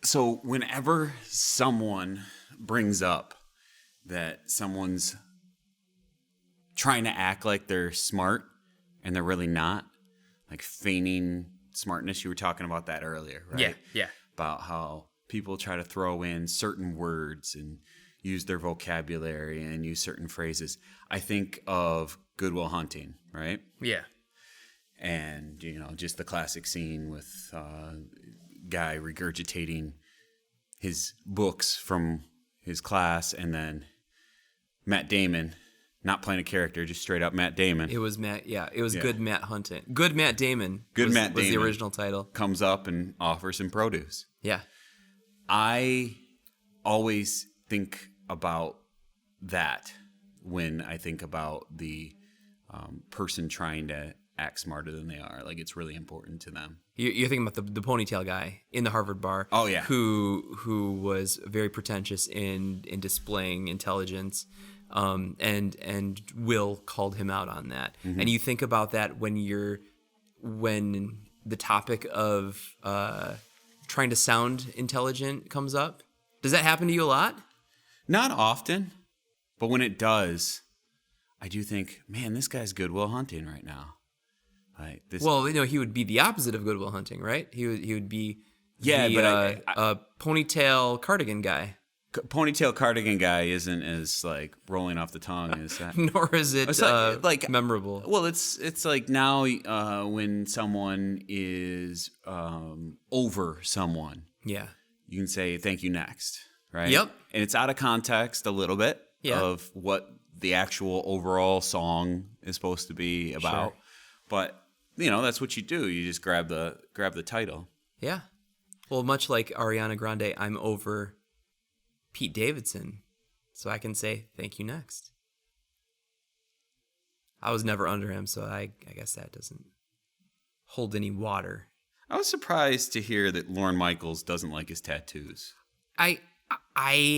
So whenever someone brings up that someone's trying to act like they're smart and they're really not, like feigning smartness, you were talking about that earlier, right? Yeah. About how people try to throw in certain words and use their vocabulary and use certain phrases. I think of Good Will Hunting, right? Yeah. And, just the classic scene with guy regurgitating his books from his class, and then Matt Damon, not playing a character, just straight up Matt Damon. It was Matt. Yeah, it was Good Matt Hunting. Good Matt Damon. Good was, Matt was Damon the original title. Comes up and offers him produce. Yeah. I always think about that when I think about the person trying to act smarter than they are. Like, it's really important to them. You're thinking about the ponytail guy in the Harvard bar. Oh, yeah. Who was very pretentious in displaying intelligence, and Will called him out on that. Mm-hmm. And you think about that when the topic of trying to sound intelligent comes up. Does that happen to you a lot? Not often, but when it does, I do think, man, this guy's Good Will Hunting right now. Like this. Well, he would be the opposite of Good Will Hunting, right? He would be a ponytail cardigan guy. Ponytail cardigan guy isn't as like rolling off the tongue as that. Nor is it like memorable. Well, it's like now when someone is over someone, yeah, you can say thank you next, right? Yep. And it's out of context a little bit of what the actual overall song is supposed to be about, sure. But that's what you do. You just grab the title. Yeah. Well, much like Ariana Grande, I'm over Pete Davidson, so I can say thank you next. I was never under him, so I guess that doesn't hold any water. I was surprised to hear that Lorne Michaels doesn't like his tattoos. I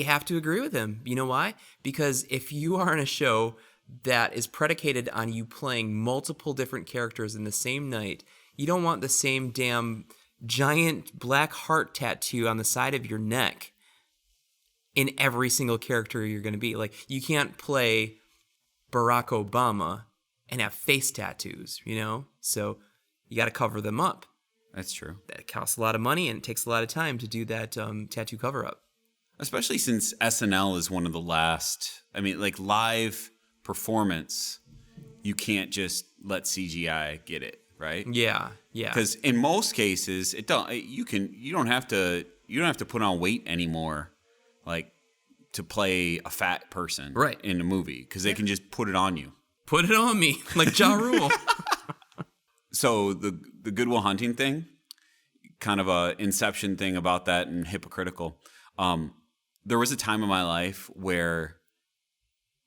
have to agree with him. You know why? Because if you are in a show that is predicated on you playing multiple different characters in the same night, you don't want the same damn giant black heart tattoo on the side of your neck in every single character you're going to be. Like, you can't play Barack Obama and have face tattoos, So you got to cover them up. That's true. That costs a lot of money, and it takes a lot of time to do that tattoo cover-up. Especially since SNL is one of the last, live performance, you can't just let CGI get it, right? Yeah. Because in most cases, you don't have to put on weight anymore, like to play a fat person, right, in a movie, because they can just put it on you. Put it on me, like Ja Rule. So the Good Will Hunting thing, kind of a Inception thing about that, and hypocritical. There was a time in my life where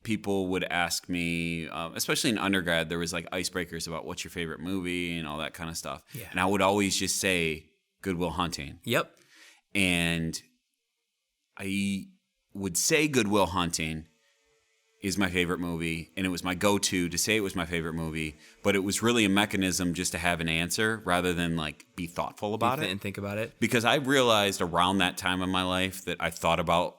people would ask me, especially in undergrad, there was like icebreakers about what's your favorite movie and all that kind of stuff. Yeah. And I would always just say Good Will Hunting. Yep. And I would say Good Will Hunting is my favorite movie, and it was my go-to to say it was my favorite movie, but it was really a mechanism just to have an answer rather than like be thoughtful about it and think about it. Because I realized around that time in my life that I thought about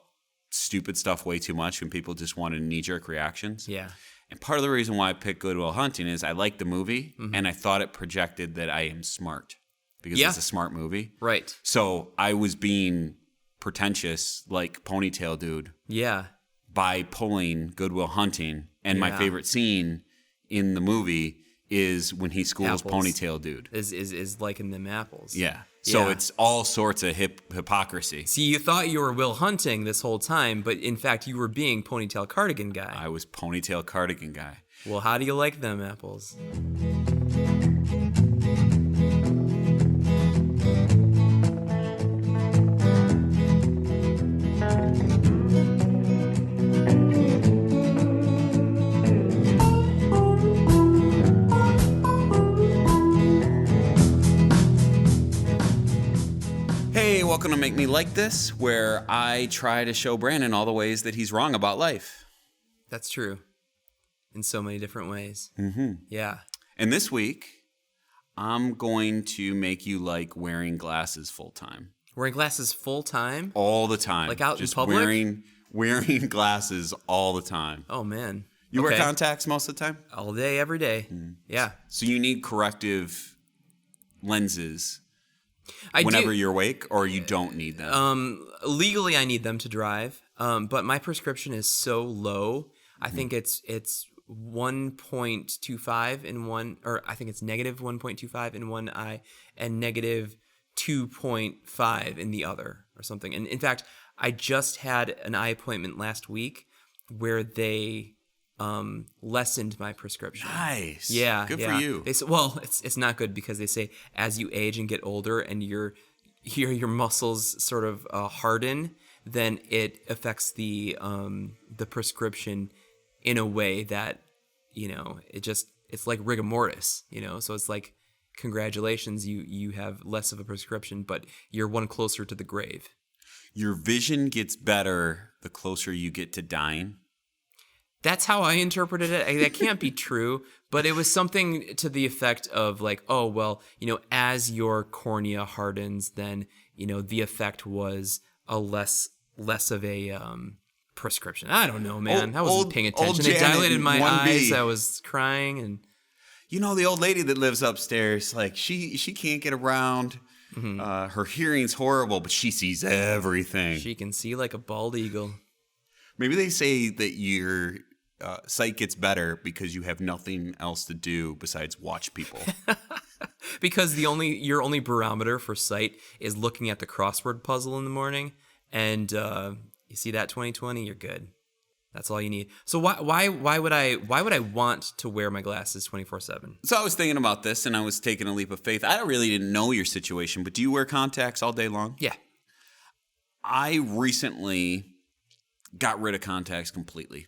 stupid stuff way too much when people just wanted knee-jerk reactions. Yeah. And part of the reason why I picked Good Will Hunting is I liked the movie, and I thought it projected that I am smart because it's a smart movie. Right. So I was being pretentious like Ponytail Dude. Yeah. By pulling Good Will Hunting, and my favorite scene in the movie is when he schools Ponytail Dude. Is liking them apples. Yeah. So it's all sorts of hypocrisy. See, you thought you were Will Hunting this whole time, but in fact you were being Ponytail Cardigan Guy. I was Ponytail Cardigan Guy. Well, how do you like them apples? Welcome to Make Me Like This, where I try to show Brandon all the ways that he's wrong about life. That's true. In so many different ways. Mm-hmm. Yeah. And this week, I'm going to make you like wearing glasses full time. Wearing glasses full time? All the time. Like out in Just public? wearing glasses all the time. Oh, man. You Okay. wear contacts most of the time? All day, every day. Yeah. So you need corrective lenses I whenever do. you're awake, or you don't need them? Legally, I need them to drive, but my prescription is so low. I Mm-hmm. think it's 1.25 in one, or I think it's negative 1.25 in one eye and negative 2.5 in the other, or something. And in fact, I just had an eye appointment last week where they lessened my prescription. Nice. Yeah, Good yeah. for you. They say, well, it's not good because they say as you age and get older and your muscles sort of harden, then it affects the prescription in a way that it's like rigor mortis, So it's like, congratulations, you have less of a prescription, but you're one closer to the grave. Your vision gets better the closer you get to dying. That's how I interpreted it. That can't be true, but it was something to the effect of like, oh, well, as your cornea hardens, then, the effect was a less of a prescription. I don't know, man. I wasn't paying attention. It dilated my eyes. I was crying. And the old lady that lives upstairs, like she can't get around. Her hearing's horrible, but she sees everything. she can see like a bald eagle. Maybe they say that your sight gets better because you have nothing else to do besides watch people. Because your only barometer for sight is looking at the crossword puzzle in the morning, and you see that 20/20, you're good. That's all you need. So why would I want to wear my glasses 24/7? So I was thinking about this, and I was taking a leap of faith. I really didn't know your situation, but do you wear contacts all day long? Yeah. I recently got rid of contacts completely.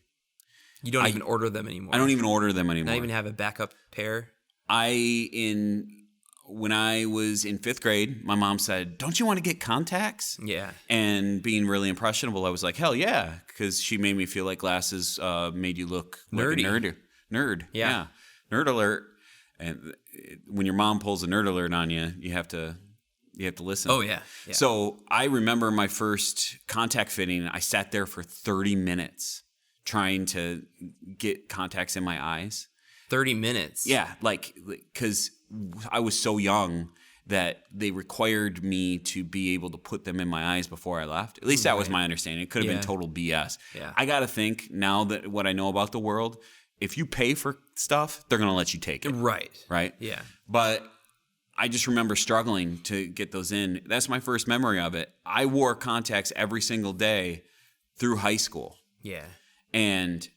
You don't even order them anymore. I don't even order them anymore. Not even have a backup pair. When I was in 5th grade, my mom said, "Don't you want to get contacts?" Yeah. And being really impressionable, I was like, "Hell yeah," because she made me feel like glasses made you look Nerdy. like a nerd. Yeah. Nerd alert. And when your mom pulls a nerd alert on you, you have to listen. Oh yeah. Yeah. So I remember my first contact fitting. I sat there for 30 minutes trying to get contacts in my eyes. 30 minutes. Yeah, because I was so young that they required me to be able to put them in my eyes before I left. At least that was my understanding. It could have been total BS. Yeah. I got to think now that what I know about the world, if you pay for stuff, they're going to let you take it. Right. Right? Yeah. But I just remember struggling to get those in. That's my first memory of it. I wore contacts every single day through high school. Yeah. And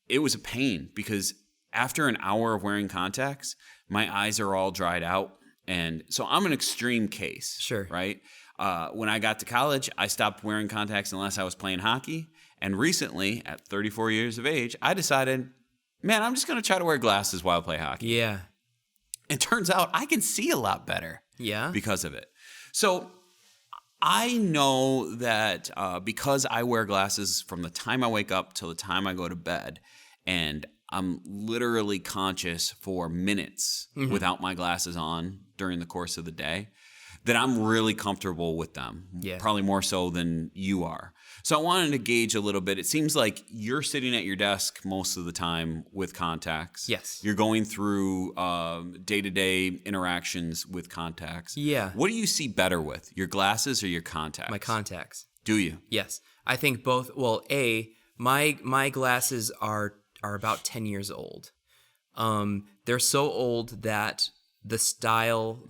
it was a pain because after an hour of wearing contacts, my eyes are all dried out. And so I'm an extreme case. Sure. Right? When I got to college, I stopped wearing contacts unless I was playing hockey. And recently, at 34 years of age, I decided, man, I'm just going to try to wear glasses while I play hockey. Yeah. It turns out I can see a lot better because of it. So I know that because I wear glasses from the time I wake up till the time I go to bed, and I'm literally conscious for minutes without my glasses on during the course of the day, that I'm really comfortable with them. Yeah. Probably more so than you are. So I wanted to gauge a little bit. It seems like you're sitting at your desk most of the time with contacts. Yes. You're going through day-to-day interactions with contacts. Yeah. What do you see better with, your glasses or your contacts? My contacts. Do you? Yes. I think both. Well, my glasses are about 10 years old. They're so old that the style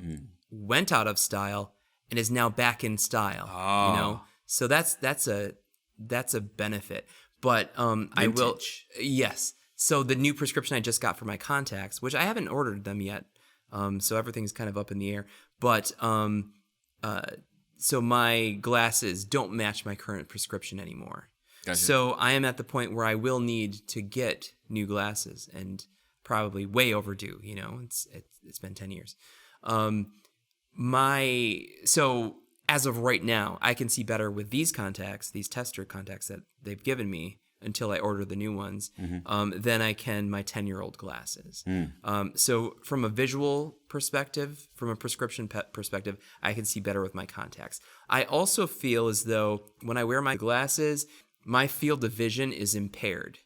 went out of style and is now back in style. Oh. So that's a benefit. But I will. Yes. So the new prescription I just got for my contacts, which I haven't ordered them yet, so everything's kind of up in the air. But so my glasses don't match my current prescription anymore. Gotcha. So I am at the point where I will need to get new glasses, and probably way overdue. It's been 10 years. So as of right now, I can see better with these contacts, these tester contacts that they've given me, until I order the new ones than I can my 10-year-old glasses. So from a visual perspective, from a prescription perspective, I can see better with my contacts. I also feel as though when I wear my glasses, my field of vision is impaired.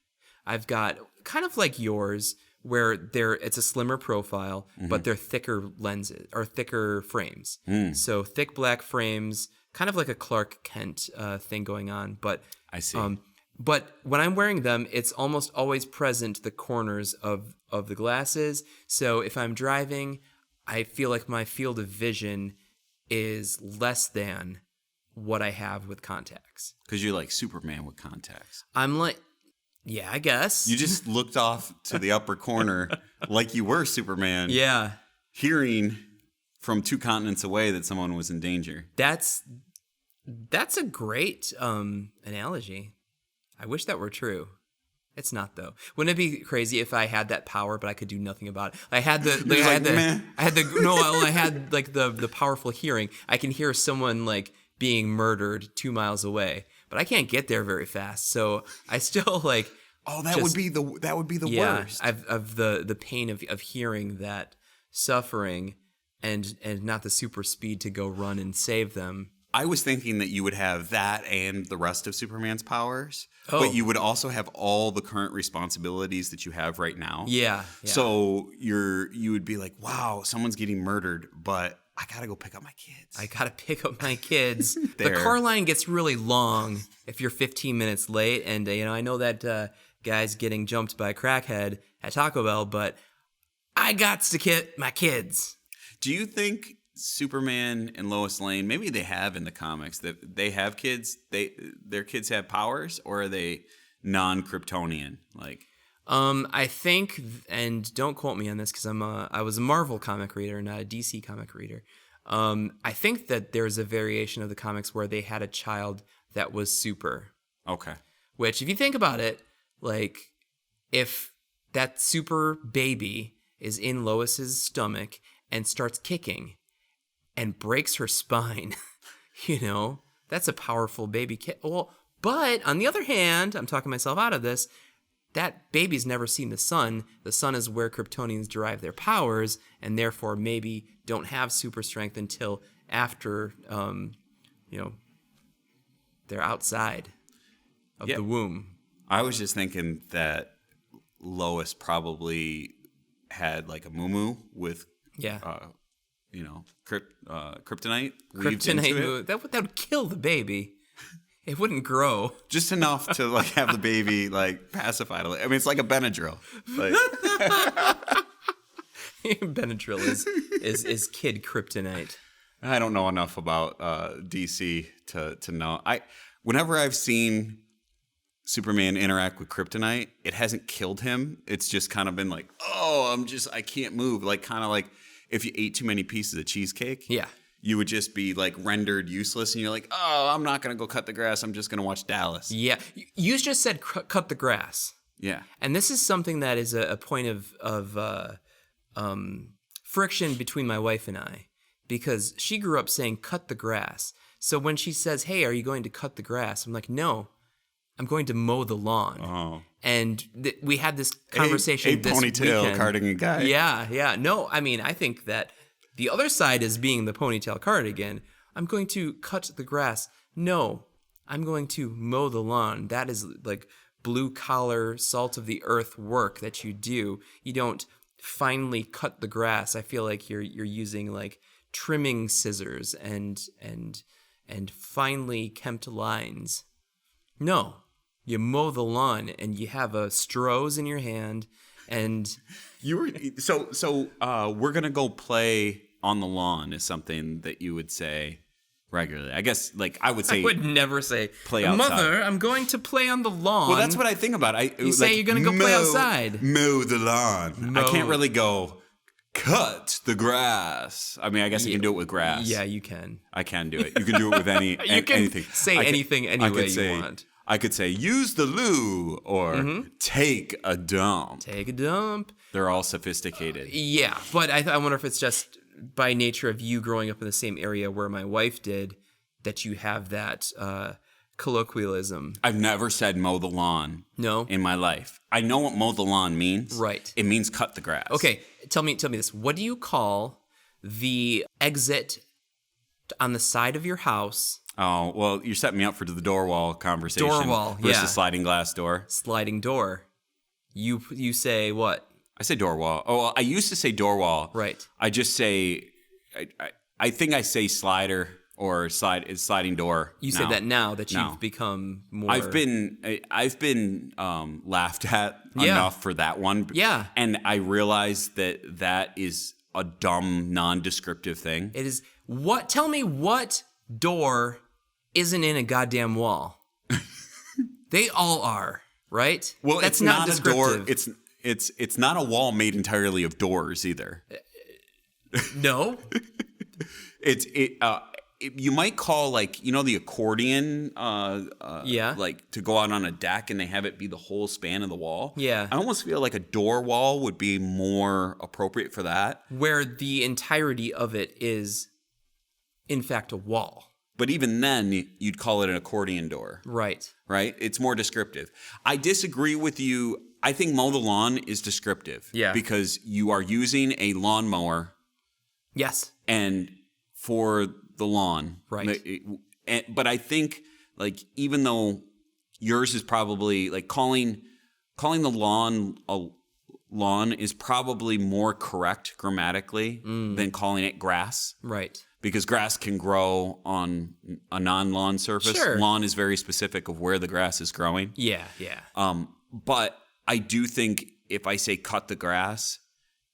I've got kind of like yours, where it's a slimmer profile, but they're thicker lenses or thicker frames. So thick black frames, kind of like a Clark Kent thing going on. But I see. But when I'm wearing them, it's almost always present the corners of the glasses. So if I'm driving, I feel like my field of vision is less than what I have with contacts. Because you're like Superman with contacts. I'm like, yeah, I guess. You just looked off to the upper corner like you were Superman. Yeah. Hearing from 2 continents away that someone was in danger. That's a great analogy. I wish that were true. It's not though. Wouldn't it be crazy if I had that power, but I could do nothing about it? I had the powerful hearing. I can hear someone like being murdered 2 miles away, but I can't get there very fast. So I still like. Oh, that would be the worst. Of the pain of hearing that suffering, and not the super speed to go run and save them. I was thinking that you would have that and the rest of Superman's powers, but you would also have all the current responsibilities that you have right now. Yeah. So you would be like, wow, someone's getting murdered, but I gotta go pick up my kids. I gotta pick up my kids. The car line gets really long if you're 15 minutes late, and I know that guy's getting jumped by a crackhead at Taco Bell, but I got to get my kids. Do you think Superman and Lois Lane, maybe they have in the comics, that they have kids, their kids have powers, or are they non-Kryptonian? Like, I think, and don't quote me on this because I was a Marvel comic reader, not a DC comic reader. I think that there's a variation of the comics where they had a child that was super. Okay. Which, if you think about it, like, if that super baby is in Lois's stomach and starts kicking and breaks her spine, that's a powerful baby kid. Well, but on the other hand, I'm talking myself out of this, that baby's never seen the sun. The sun is where Kryptonians derive their powers, and therefore maybe don't have super strength until after, they're outside of the womb. I was just thinking that Lois probably had like a muumuu with, kryptonite weaved into it. That would kill the baby. It wouldn't grow. Just enough to like have the baby like pacified. I mean, it's like a Benadryl. Like Benadryl is kid kryptonite. I don't know enough about DC to know. Whenever I've seen Superman interact with kryptonite, it hasn't killed him. It's just kind of been like, I can't move. Like kind of like if you ate too many pieces of cheesecake. Yeah. You would just be like rendered useless, and you're like, I'm not gonna go cut the grass. I'm just gonna watch Dallas. Yeah, you just said cut the grass. Yeah, and this is something that is a point of friction between my wife and I, because she grew up saying cut the grass. So when she says, "Hey, are you going to cut the grass?" I'm like, "No, I'm going to mow the lawn." Oh. And we had this conversation. This ponytail weekend. cardigan guy. Yeah. No, I mean, I think that. The other side is being the ponytail cardigan. I'm going to cut the grass. No, I'm going to mow the lawn. That is like blue collar, salt of the earth work that you do. You don't finely cut the grass. I feel like you're using like trimming scissors and finely kempt lines. No, you mow the lawn and you have a strohs in your hand. And we're gonna go play on the lawn is something that you would say regularly. I guess like I would say I would never say play outside. Mother, I'm going to play on the lawn. Well, that's what I think about. You say you're gonna go play outside. Mow the lawn. I can't really go cut the grass. I mean, I guess you can do it with grass. Yeah, you can. I can do it. You can do it with anything. Say anything any way you want. I could say, use the loo, or take a dump. Take a dump. They're all sophisticated. Yeah, but I wonder if it's just by nature of you growing up in the same area where my wife did, that you have that colloquialism. I've never said mow the lawn. No? In my life. I know what mow the lawn means. Right. It means cut the grass. Okay, tell me this. What do you call the exit on the side of your house? Oh, well, you're setting me up for the door wall conversation. Door wall, versus sliding glass door. Sliding door. You say what? I say door wall. Oh, well, I used to say door wall. Right. I just say, I think I say slider or sliding door. You now. say that now that you've become more. I've been laughed at enough for that one. Yeah. And I realize that is a dumb, non-descriptive thing. It is. What? Tell me what door isn't in a goddamn wall? They all are, right? Well, that's it's not a door. descriptive. It's not a wall made entirely of doors either. No. You might call, like, the accordion, like to go out on a deck and they have it be the whole span of the wall. Yeah. I almost feel like a door wall would be more appropriate for that. Where the entirety of it is, in fact, a wall. But even then, you'd call it an accordion door. Right. Right? It's more descriptive. I disagree with you. I think mow the lawn is descriptive. Yeah. Because you are using a lawnmower. Yes. And for the lawn. Right. But I think, like, even though yours is probably, like, calling the lawn a lawn is probably more correct grammatically than calling it grass. Right. Because grass can grow on a non-lawn surface. Sure. Lawn is very specific of where the grass is growing. Yeah. But I do think if I say cut the grass,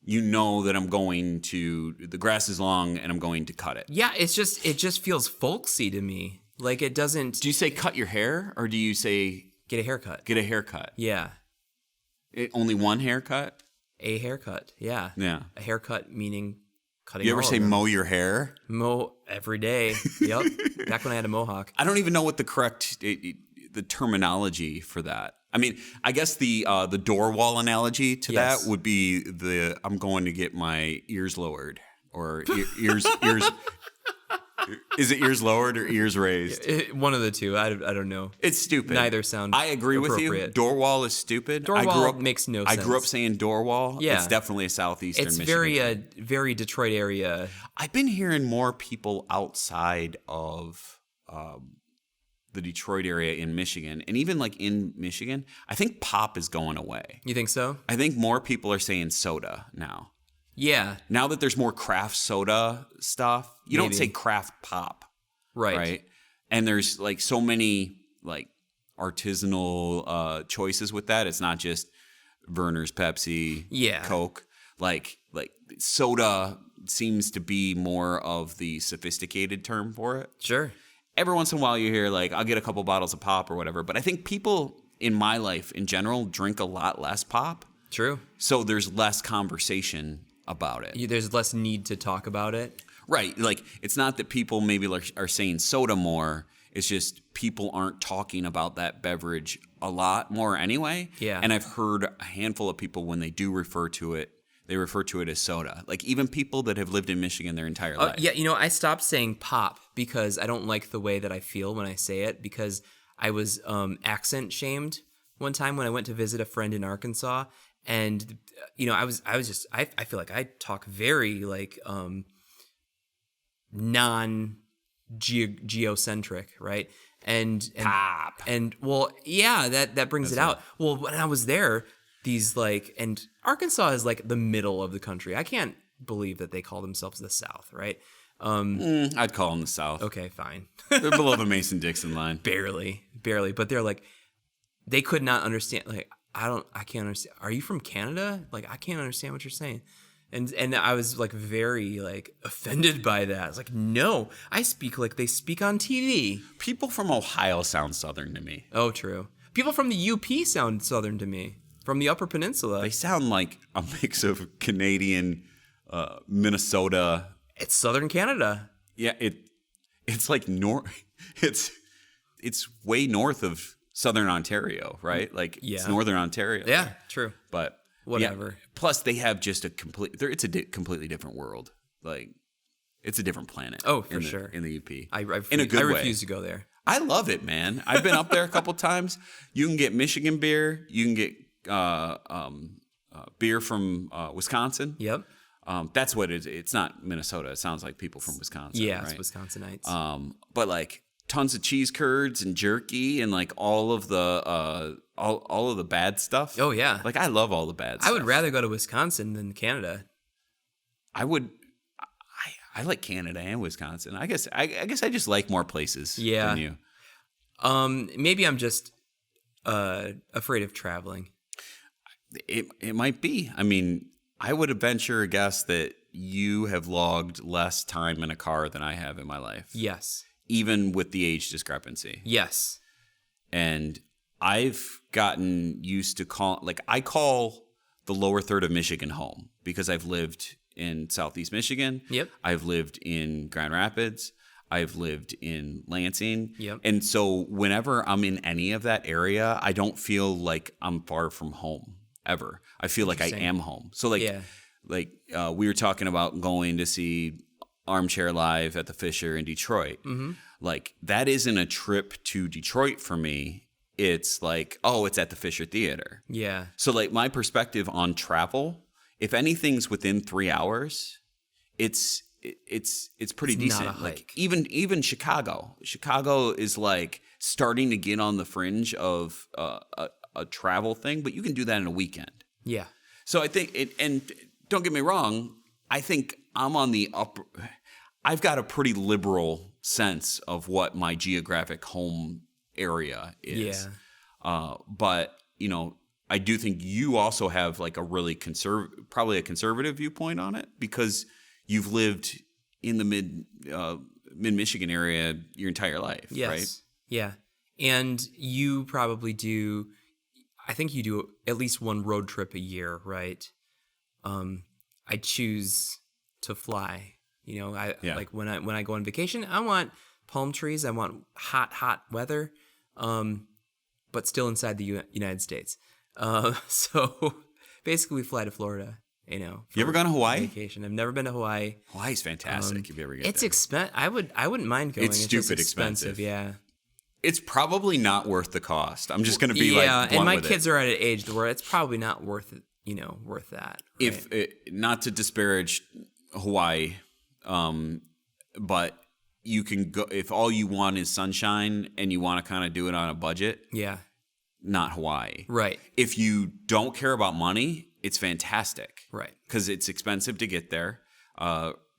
you know that I'm going to, the grass is long and I'm going to cut it. Yeah, it just feels folksy to me. Like it doesn't. Do you say cut your hair or do you say get a haircut? Get a haircut. Yeah. Only one haircut? A haircut. Yeah. Yeah. A haircut meaning cutting. You ever all say of them. mow your hair? Mow every day. Yep. Back when I had a mohawk. I don't even know what the correct the terminology for that. I mean, I guess the door wall analogy to that would be I'm going to get my ears lowered or ears. Is it ears lowered or ears raised? One of the two. I don't know. It's stupid. Neither sound. I agree with you. Door wall is stupid. Door wall makes no sense. I grew up saying door wall. Yeah. It's definitely a southeastern It's Michigan. very Detroit area. I've been hearing more people outside of the Detroit area in Michigan, and even like in Michigan, I think pop is going away. You think so? I think more people are saying soda now. Yeah. Now that there's more craft soda stuff, you don't say craft pop. Right. And there's like so many like artisanal choices with that. It's not just Verner's Pepsi, Coke. Like soda seems to be more of the sophisticated term for it. Sure. Every once in a while you hear like, I'll get a couple bottles of pop or whatever. But I think people in my life in general drink a lot less pop. True. So there's less conversation about it. There's less need to talk about it. Right. Like, it's not that people maybe are saying soda more. It's just people aren't talking about that beverage a lot more anyway. Yeah. And I've heard a handful of people when they do refer to it, they refer to it as soda. Like, even people that have lived in Michigan their entire life. Yeah, I stopped saying pop because I don't like the way that I feel when I say it because I was accent shamed one time when I went to visit a friend in Arkansas. And I feel like I talk very like non-geocentric, right? And pop. And well, yeah, that brings it out. Well, when I was there, these like, and Arkansas is like the middle of the country. I can't believe that they call themselves the South, right? I'd call them the South. Okay, fine. They're below the Mason-Dixon line. Barely, but they're like, they could not understand. Like, I can't understand. Are you from Canada? Like, I can't understand what you're saying. And I was like very like offended by that. I was like, no, I speak like they speak on TV. People from Ohio sound Southern to me. Oh, true. People from the UP sound Southern to me. From the Upper Peninsula. They sound like a mix of Canadian, Minnesota. It's Southern Canada. Yeah, it's like it's way north of Southern Ontario, right? Like it's Northern Ontario. Yeah, true. But whatever. Yeah, plus they have just it's a completely different world. Like it's a different planet. Oh, for sure. In the UP. I in a good way. refuse to go there. I love it, man. I've been up there a couple times. You can get Michigan beer. You can get beer from Wisconsin. Yep. That's what it is. It's not Minnesota. It sounds like people from Wisconsin. Yeah, right? it's Wisconsinites. But like tons of cheese curds and jerky and like all of the bad stuff. Oh yeah. Like I love all the bad stuff. I would rather go to Wisconsin than Canada. I like Canada and Wisconsin. I guess I just like more places Yeah. than you. Maybe I'm just afraid of traveling. It might be. I mean, I would venture a guess that you have logged less time in a car than I have in my life. Yes. Even with the age discrepancy. Yes. And I've gotten used to I call the lower third of Michigan home because I've lived in Southeast Michigan. Yep. I've lived in Grand Rapids. I've lived in Lansing. Yep. And so whenever I'm in any of that area, I don't feel like I'm far from home ever. I feel like I am home. So we were talking about going to see Armchair Live at the Fisher in Detroit. Mm-hmm. Like that isn't a trip to Detroit for me. It's like, oh, it's at the Fisher Theater. Yeah. So like my perspective on travel, if anything's within 3 hours, it's pretty decent. Not a hike. Like even Chicago. Chicago is like starting to get on the fringe of a travel thing, but you can do that in a weekend. Yeah. So I think and don't get me wrong, I think I'm on the upper. I've got a pretty liberal sense of what my geographic home area is. Yeah. But I do think you also have like a really probably a conservative viewpoint on it because you've lived in the mid Michigan area your entire life, Yes. right? Yeah. And you probably do. I think you do at least one road trip a year, right? I choose to fly. Like when I go on vacation, I want palm trees. I want hot weather, but still inside the United States. So basically, we fly to Florida. You ever gone to Hawaii? Vacation. I've never been to Hawaii. Hawaii's fantastic. If you ever get It's there. expensive. I wouldn't mind going. It's just stupid expensive. Yeah. It's probably not worth the cost. I'm just going to be blunt and my with kids are at an age where it's probably not worth it. Worth that. Right? Not to disparage Hawaii, but you can go if all you want is sunshine and you want to kind of do it on a budget. Yeah. Not Hawaii. Right. If you don't care about money, it's fantastic. Right. Because it's expensive to get there.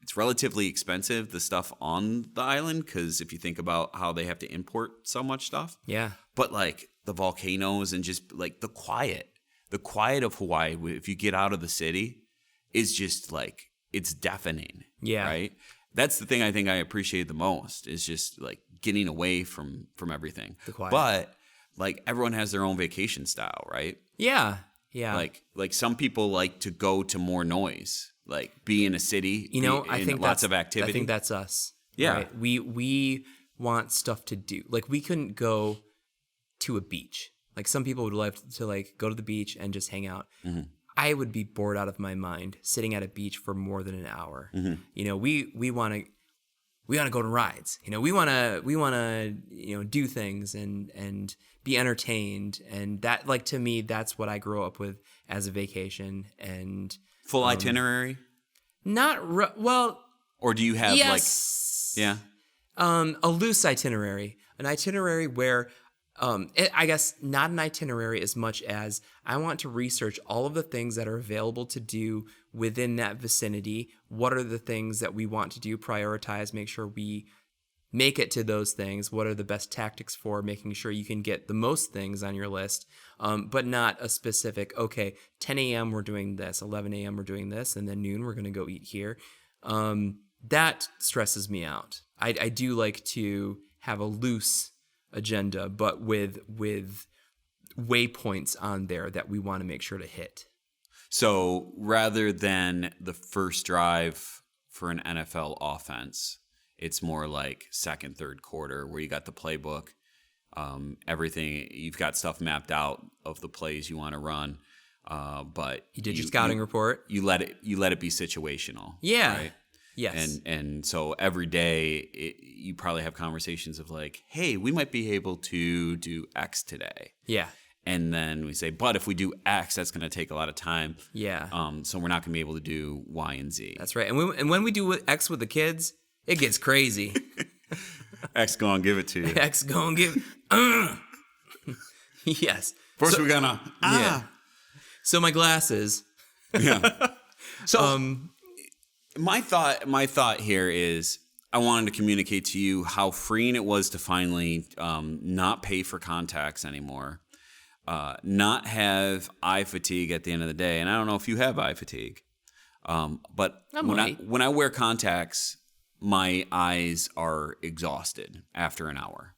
It's relatively expensive, the stuff on the island, because if you think about how they have to import so much stuff. Yeah. But like the volcanoes and just like the quiet of Hawaii, if you get out of the city, is just like, it's deafening. Yeah. Right? That's the thing I think I appreciate the most is just like getting away from everything. The quiet. But like everyone has their own vacation style, right? Yeah. Yeah. Like some people like to go to more noise, like be in a city. I think lots of activity. I think that's us. Yeah. Right? We want stuff to do. Like we couldn't go to a beach. Like some people would love to like go to the beach and just hang out. Mm-hmm. I would be bored out of my mind sitting at a beach for more than an hour. Mm-hmm. We want to go on rides. We want to do things and be entertained, and that, like, to me, that's what I grew up with as a vacation. And full itinerary. Well. Or do you have yes, a loose itinerary, an itinerary where. I guess not an itinerary as much as I want to research all of the things that are available to do within that vicinity. What are the things that we want to do, prioritize, make sure we make it to those things. What are the best tactics for making sure you can get the most things on your list, but not a specific, 10 a.m. we're doing this, 11 a.m. we're doing this, and then noon we're going to go eat here. That stresses me out. I do like to have a loose agenda, but with waypoints on there that we want to make sure to hit. So rather than the first drive for an NFL offense, it's more like second, third quarter where you got the playbook, everything. You've got stuff mapped out of the plays you want to run, but you did your scouting report. You let it be situational. Yeah, right? Yes. And so every day you probably have conversations of like, hey, we might be able to do X today. Yeah. And then we say, but if we do X, that's going to take a lot of time. Yeah. So we're not going to be able to do Y and Z. That's right. And when we do X with the kids, it gets crazy. X gonna give it to you. X gonna give. Yes. First we're gonna. Yeah. So my glasses. Yeah. So my thought here is I wanted to communicate to you how freeing it was to finally not pay for contacts anymore, not have eye fatigue at the end of the day. And I don't know if you have eye fatigue, but when I wear contacts, my eyes are exhausted after an hour.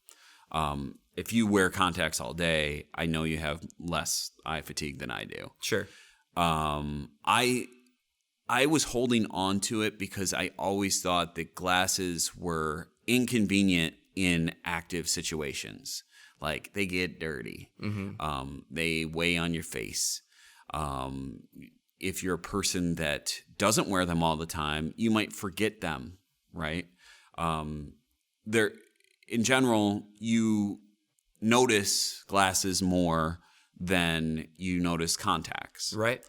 If you wear contacts all day, I know you have less eye fatigue than I do. Sure. I was holding on to it because I always thought that glasses were inconvenient in active situations. Like they get dirty. Mm-hmm. They weigh on your face. If you're a person that doesn't wear them all the time, you might forget them, right? In general, you notice glasses more than you notice contacts. Right.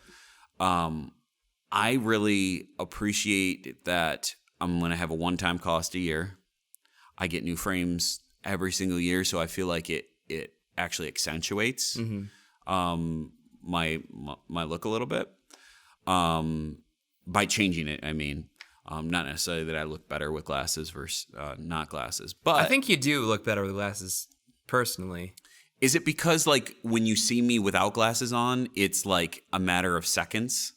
I really appreciate that I'm going to have a one-time cost a year. I get new frames every single year, so I feel like it actually accentuates my look a little bit. By changing it, I mean, not necessarily that I look better with glasses versus not glasses, but I think you do look better with glasses, personally. Is it because like when you see me without glasses on, it's like a matter of seconds?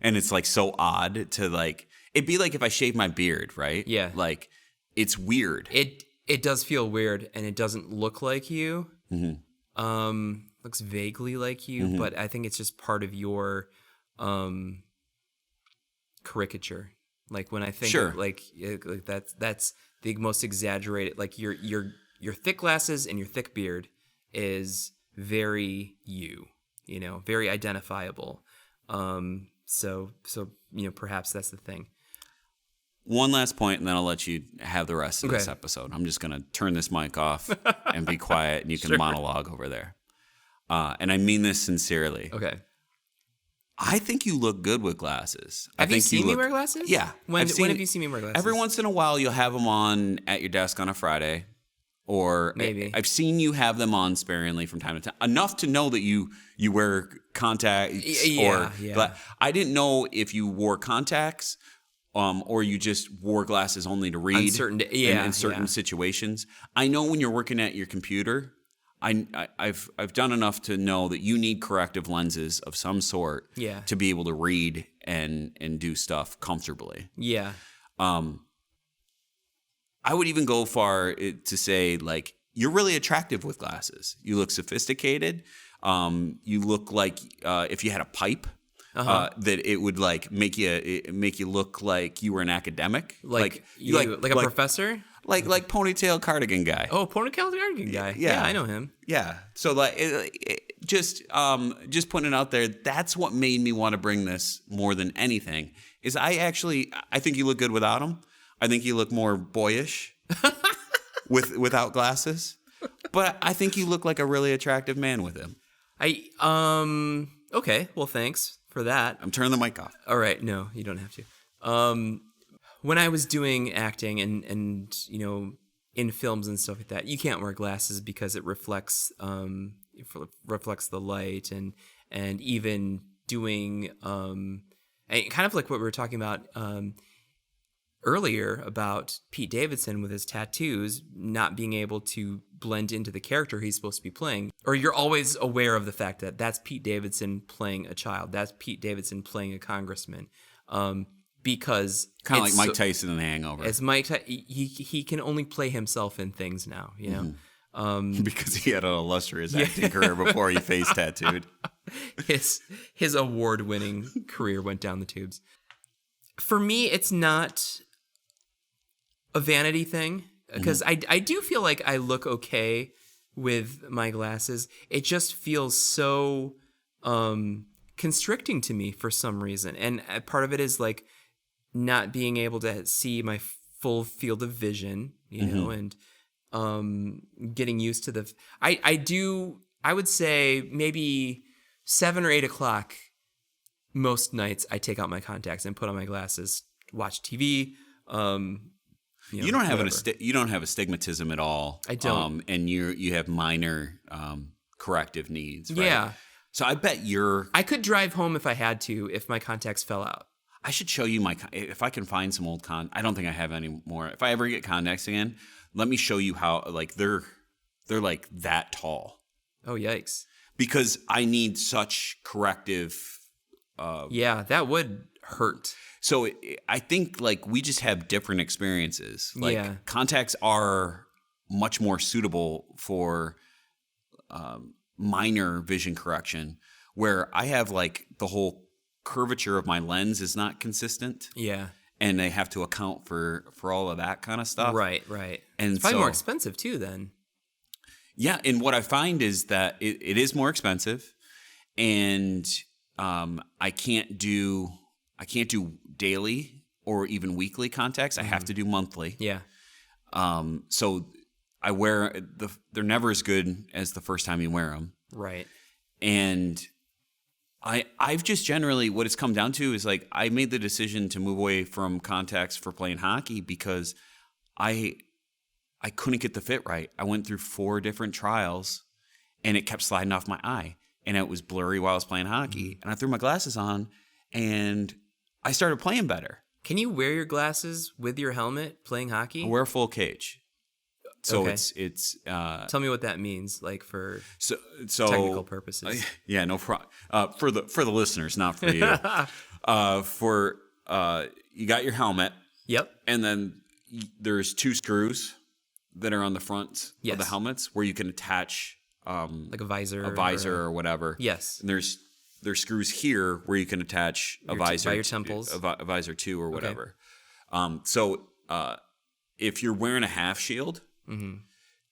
And it's like so odd to like, it'd be like if I shave my beard, right? Yeah. Like it's weird. It does feel weird, and it doesn't look like you. Mm-hmm. Looks vaguely like you, but I think it's just part of your caricature. Like when I think of, like that's the most exaggerated. Like your thick glasses and your thick beard is very you, very identifiable. So perhaps that's the thing. One last point, and then I'll let you have the rest of this episode. I'm just going to turn this mic off and be quiet, and you can monologue over there. And I mean this sincerely. Okay. I think you look good with glasses. Have you seen me wear glasses? Yeah. When have you seen me wear glasses? Every once in a while, you'll have them on at your desk on a Friday. Or maybe I've seen you have them on sparingly from time to time, enough to know that you wear contacts. Yeah. I didn't know if you wore contacts, or you just wore glasses only to read in certain situations. I know when you're working at your computer, I've done enough to know that you need corrective lenses of some sort to be able to read and do stuff comfortably. Yeah. I would even go far to say, like, you're really attractive with glasses. You look sophisticated. You look like if you had a pipe, that it would like make you look like you were an academic, like a professor, like ponytail cardigan guy. Oh, ponytail cardigan guy. Yeah, I know him. Yeah. So like, just putting it out there. That's what made me want to bring this more than anything. Is I think you look good without them. I think you look more boyish without glasses, but I think you look like a really attractive man with them. Okay. Well, thanks for that. I'm turning the mic off. All right. No, you don't have to. When I was doing acting and in films and stuff like that, you can't wear glasses because it reflects the light and even doing kind of like what we were talking about earlier about Pete Davidson with his tattoos not being able to blend into the character he's supposed to be playing. Or you're always aware of the fact that that's Pete Davidson playing a child. That's Pete Davidson playing a congressman. Because kind of like Mike Tyson in The Hangover. As he can only play himself in things now, because he had an illustrious acting career before he face tattooed. His award-winning career went down the tubes. For me, it's not a vanity thing because I do feel like I look okay with my glasses. It just feels so constricting to me for some reason, and part of it is like not being able to see my full field of vision, you know, and getting used to the. I would say maybe 7 or 8 o'clock. Most nights, I take out my contacts and put on my glasses, watch TV. You don't have you don't have astigmatism at all. I don't. And you have minor corrective needs. Right? Yeah. So I bet I could drive home if I had to, if my contacts fell out. I should show you if I can find some old I don't think I have any more. If I ever get contacts again, let me show you how like they're like that tall. Oh yikes! Because I need such corrective. Yeah, that would hurt. So I think like we just have different experiences. Like contacts are much more suitable for minor vision correction, where I have like the whole curvature of my lens is not consistent. Yeah. And they have to account for all of that kind of stuff. Right. And it's probably more expensive too then. Yeah, and what I find is that it is more expensive, and I can't do daily or even weekly contacts. I have to do monthly. Yeah. So I wear they're never as good as the first time you wear them. Right. And I've just generally what it's come down to is like I made the decision to move away from contacts for playing hockey because I couldn't get the fit right. I went through 4 different trials and it kept sliding off my eye. And it was blurry while I was playing hockey. And I threw my glasses on, and I started playing better. Can you wear your glasses with your helmet playing hockey? I wear a full cage. So okay. it's tell me what that means, like for so technical purposes. Yeah, no problem. For the listeners, not for you. You got your helmet. Yep. And then there's 2 screws that are on the front of the helmets where you can attach. Like a visor or whatever. Yes. And there's screws here where you can attach a visor by your temples, a visor too or whatever. So if you're wearing a half shield,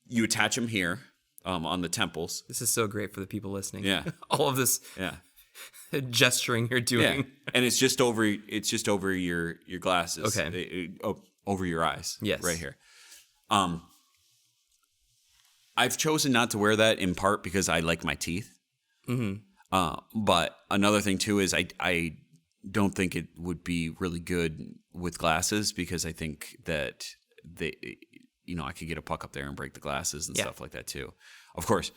you attach them here on the temples. This is so great for the people listening. Yeah. All of this gesturing you're doing. Yeah. And it's just over your glasses. Okay. Over your eyes. Yes. Right here. I've chosen not to wear that in part because I like my teeth. But another thing too is I don't think it would be really good with glasses because I think that I could get a puck up there and break the glasses and stuff like that too. Of course,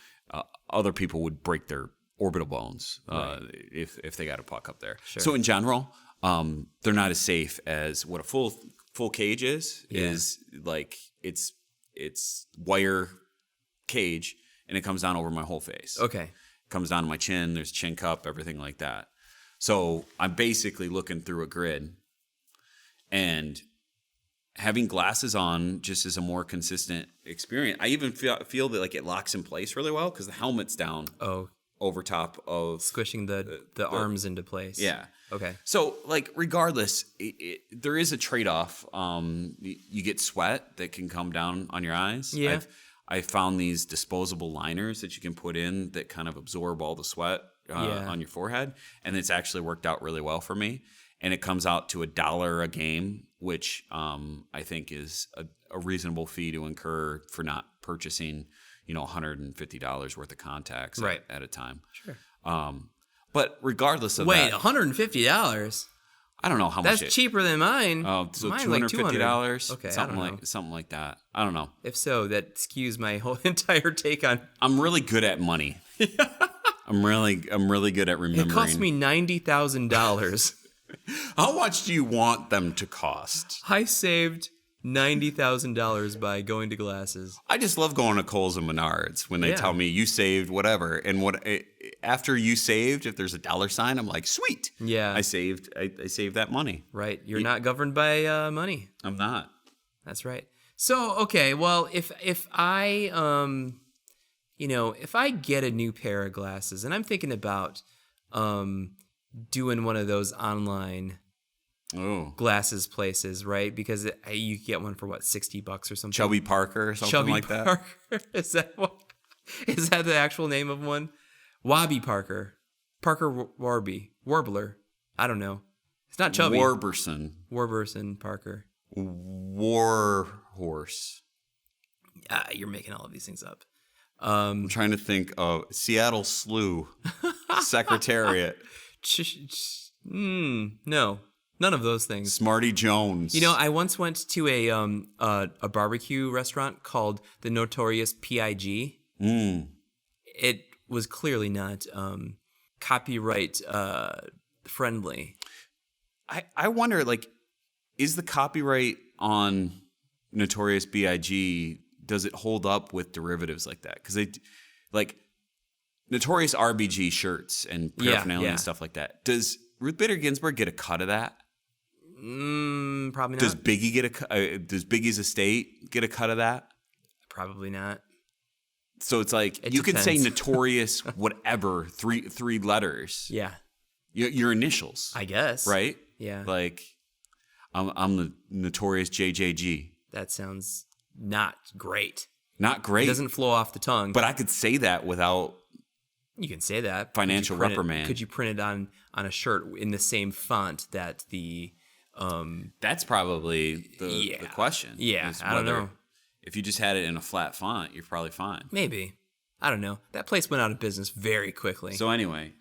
other people would break their orbital bones if they got a puck up there. Sure. So in general, they're not as safe as what a full cage is. Yeah. Is like it's wire cage and it comes down over my whole face. Okay. Comes down to my chin, there's chin cup, everything like that. So I'm basically looking through a grid, and having glasses on just is a more consistent experience. I even feel that like it locks in place really well because the helmet's down over top of squishing the arms into place. Yeah. Okay. So like regardless, there is a trade-off. You get sweat that can come down on your eyes. Yeah. I found these disposable liners that you can put in that kind of absorb all the sweat on your forehead. And it's actually worked out really well for me. And it comes out to $1 a game, which I think is a reasonable fee to incur for not purchasing, $150 worth of contacts at a time. Sure. But regardless of that. Wait, $150? I don't know how much. That's cheaper than mine. Oh, so $250? Okay, something like that. I don't know. If so, that skews my whole entire take on. I'm really good at money. I'm really good at remembering. It cost me $90,000. How much do you want them to cost? I saved $90,000 by going to glasses. I just love going to Kohl's and Menards when they tell me you saved whatever, and after you saved, if there's a dollar sign, I'm like, sweet. Yeah, I saved that money. Right, you're not governed by money. I'm not. That's right. So okay, well, if I if I get a new pair of glasses, and I'm thinking about doing one of those online. Glasses places, right? Because you get one for what, $60 or something. Chubby Parker or something like that. Chubby Parker. Is that the actual name of one? Wobby Parker. Parker Warbler. I don't know. It's not chubby. Warburson Parker. Warhorse. You're making all of these things up. I'm trying to think of Seattle Slew. Secretariat. No. None of those things. Smarty Jones. You know, I once went to a barbecue restaurant called the Notorious P.I.G. It was clearly not copyright friendly. I wonder, like, is the copyright on Notorious B.I.G., does it hold up with derivatives like that? Because they, like, Notorious RBG shirts and paraphernalia and stuff like that. Does Ruth Bader Ginsburg get a cut of that? Probably not. Does Biggie get does Biggie's estate get a cut of that? Probably not. So it's like you could say Notorious whatever, three letters. Yeah. Your initials. I guess. Right? Yeah. Like I'm the Notorious JJG. That sounds not great. Not great. It doesn't flow off the tongue. But I could say that without. You can say that. Financial reprimand. Could you print it on a shirt in the same font that the? That's probably the question. Yeah, I don't know. If you just had it in a flat font, you're probably fine. Maybe. I don't know. That place went out of business very quickly. So anyway,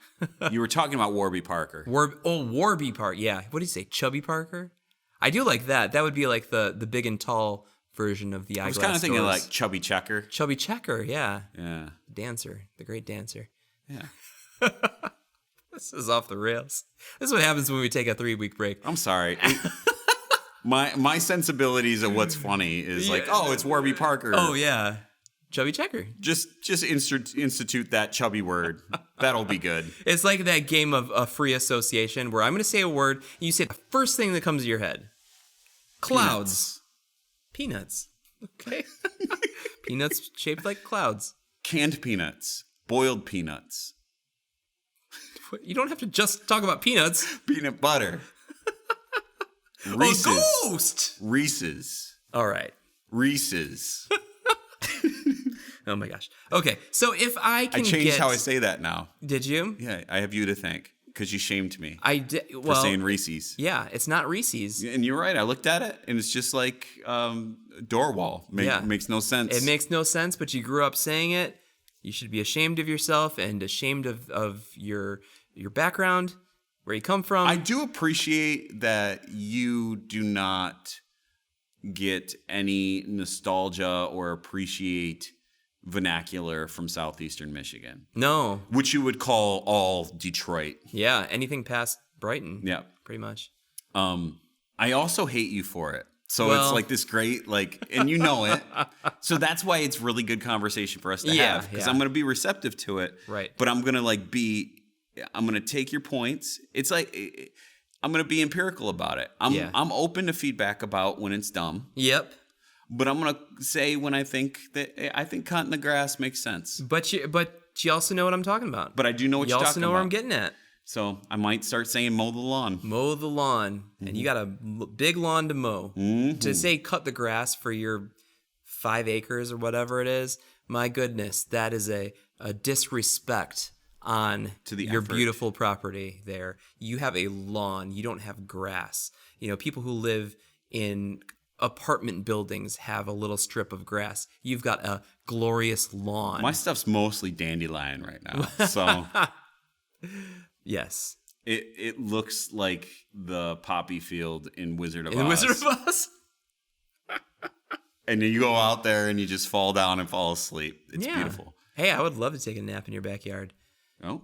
you were talking about Warby Parker. Warby Parker. Yeah. What do you say? Chubby Parker? I do like that. That would be like the big and tall version of the eyeglass. I was kind of thinking like Chubby Checker. Chubby Checker, yeah. Yeah. Dancer. The great dancer. Yeah. This is off the rails. This is what happens when we take a 3-week break. I'm sorry. My sensibilities of what's funny is like, oh, it's Warby Parker. Oh, yeah. Chubby Checker. Just institute that chubby word. That'll be good. It's like that game of free association where I'm going to say a word, and you say the first thing that comes to your head. Clouds. Peanuts. Okay. Peanuts shaped like clouds. Canned peanuts. Boiled peanuts. You don't have to just talk about peanuts. Peanut butter. Reese's. A ghost. Reese's. All right. Reese's. Oh my gosh. Okay, so if I can I changed how I say that now. Did you? Yeah, I have you to thank because you shamed me. I did. For saying Reese's. Yeah, it's not Reese's. And you're right. I looked at it, and it's just like door wall. Makes no sense. It makes no sense, but you grew up saying it. You should be ashamed of yourself and ashamed of your background, where you come from. I do appreciate that you do not get any nostalgia or appreciate vernacular from southeastern Michigan. No. Which you would call all Detroit. Yeah, anything past Brighton. Yeah. Pretty much. I also hate you for it. So it's like this great, like, and you know it. So that's why it's really good conversation for us to have. Because I'm going to be receptive to it. Right. But I'm going to I'm going to take your points. It's like, I'm going to be empirical about it. I'm open to feedback about when it's dumb. Yep. But I'm going to say when I think cutting the grass makes sense. But you also know what I'm talking about. But I do know what you're talking about. You also know where I'm getting at. So I might start saying mow the lawn. Mow the lawn. Mm-hmm. And you got a big lawn to mow. Mm-hmm. To say cut the grass for your 5 acres or whatever it is, my goodness, that is a disrespect on your beautiful property there. You have a lawn. You don't have grass. You know, people who live in apartment buildings have a little strip of grass. You've got a glorious lawn. My stuff's mostly dandelion right now. So yes. It looks like the poppy field in Wizard of Oz. In Wizard of Oz? And then you go out there and you just fall down and fall asleep. It's beautiful. Hey, I would love to take a nap in your backyard. Oh,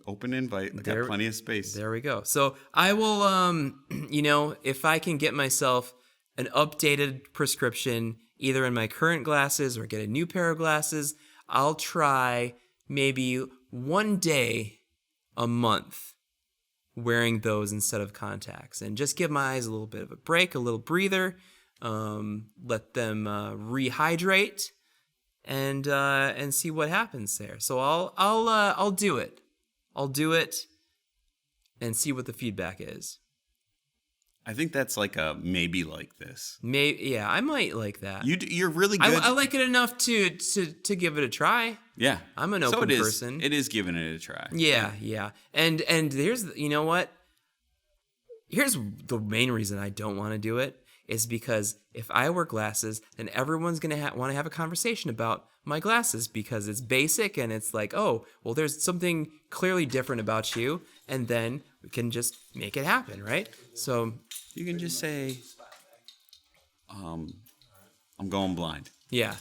open invite. We've got plenty of space. There we go. So I will, if I can get myself an updated prescription, either in my current glasses or get a new pair of glasses, I'll try maybe one day a month wearing those instead of contacts and just give my eyes a little bit of a break, a little breather, let them rehydrate and see what happens there. So I'll do it. I'll do it and see what the feedback is. I think that's like a maybe like this. Yeah, I might like that. You're really good. I like it enough to give it a try. Yeah, I'm an open person. It is giving it a try. Yeah. And there's, you know what? Here's the main reason I don't want to do it is because if I wear glasses, then everyone's going to want to have a conversation about my glasses because it's basic and it's like, oh, well, there's something clearly different about you. And then we can just make it happen, right? So You can just say, I'm going blind. yeah.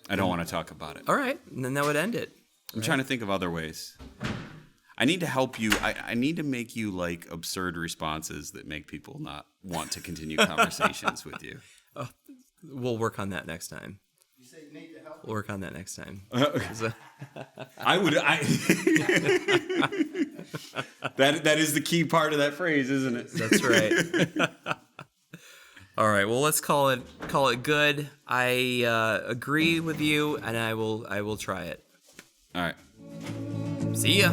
I don't want to talk about it. All right. And then that would end it. I'm trying to think of other ways. I need to help you. I need to make you like absurd responses that make people not want to continue conversations with you. We'll work on that next time. We'll work on that next time. That is the key part of that phrase, isn't it? That's right. All right. Well, let's call it good. I agree with you, and I will try it. All right. See ya.